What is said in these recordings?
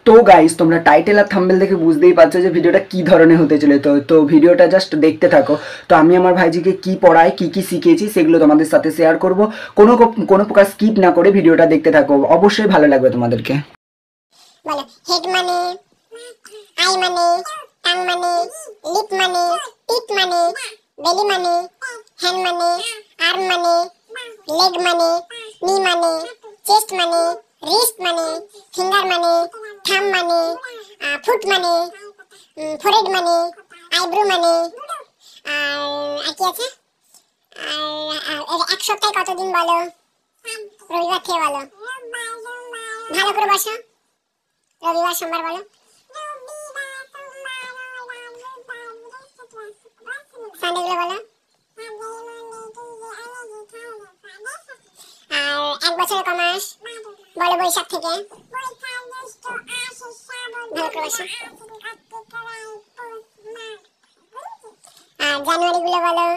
তো গাইস তোমরা টাইটেল আর থাম্বনেল দেখে বুঝতেই পারছো যে ভিডিওটা কি ধরনের হতে চলে। তো ভিডিওটা জাস্ট দেখতে থাকো। তো আমি আমার ভাইজিকে কি পড়াই, কি কি শিখেছি সেগুলো তোমাদের সাথে শেয়ার করব। কোনো প্রকার স্কিপ না করে ভিডিওটা দেখতে থাকো, অবশ্যই ভালো লাগবে তোমাদেরকে। বলো হেড মানে, আই মানে, টাং মানে, লিপ মানে, টিপ মানে, বেলি মানে, হ্যান্ড মানে, আর্ম মানে, লেগ মানে, নি মানে, চেস্ট মানে, রিস্ট মানে, ফিঙ্গার মানে, থাম মানে, ফুট মানে, ফোরহেড মানে, আইব্রো মানে, আর কি আছে, আর এক সপ্তাহে কতদিন বলো? রবিবার থেকে বলো, ভালো করে বসো। রবিবার সোমবার বলো, সানডে গুলো বলো। আর এক বছরে ক মাস বলো? বৈশাখ থেকে। ভালো করে বসো। আর জানুয়ারি গুলো বলো।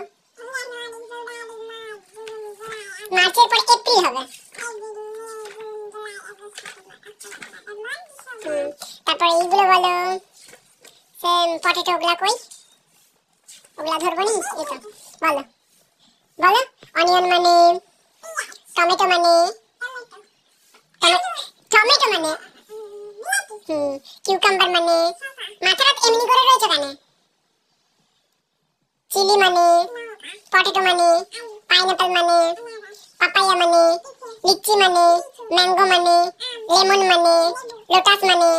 মার্চের পর এপ্রিল হবে। তারপর এইগুলো বলো, পটেটো ওগুলা কই? ওগুলা ধরবো নি, এই তো বলো। বলো অনিয়ন মানে, টমেটো মানে, টমেটো মানে, কিউকাম্বার মানে, মাথাটা এমনি করে রয়েছে কেন? চিলি মানে, পটেটো মানে, পাইনাপল মানে, পাপায়া মানে, লিচি মানে, ম্যাঙ্গো মানে, লেমন মানে, লোটাস মানে,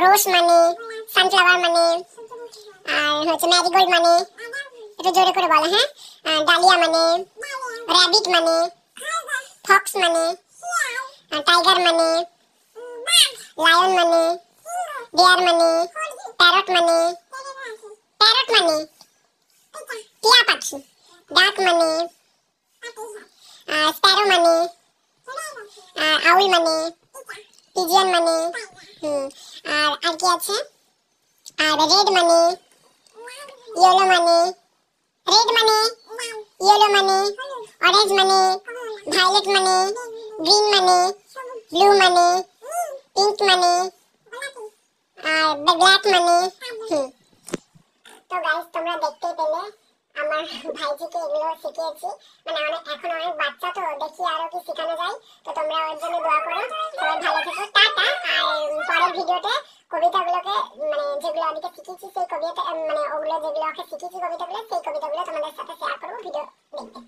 রোজ মানে, সানফ্লাওয়ার মানে, আর হচ্ছে ম্যারিগোল্ড মানে। একটু জোরে করে বলো। হ্যাঁ, ডালিয়া মানে, র‍্যাবিট মানে, ফক্স মানে, টাইগার মানে, লায়ন মানে, ডিয়ার মানে, প্যারট মানে, টিয়া পাখি, ডাক মানে, স্প্যারো মানে, আউল মানে, পিজিয়ন মানে, আর কি আছে, আর রেড মানে, ইয়েলো মানে, রেড মানে, ইয়েলো মানে, অরেঞ্জ মানে, ভায়োলেট মানে, গ্রিন মানে, ব্লু মানে, পিঙ্ক মানে, আর ব্ল্যাক মানে। তো গাইস তোমরা দেখতেই পেলে আমার ভাইজিকে এগুলো শিখিয়েছি। মানে এখন অনেক বাচ্চা, তো দেখি আরো কি শেখানো যায়। তো তোমরা ওর জন্য দোয়া করো। সবাই ভালো থেকো, টাটা। আর পরের ভিডিওতে কবিতাগুলোকে, মানে যেগুলো আজকে শিখেছি সেই কবিতা, মানে ওগুলো যেগুলো শিখেছি কবিতাগুলো, সেই কবিতাগুলো তোমাদের সাথে শেয়ার করবো ভিডিও দেখতে।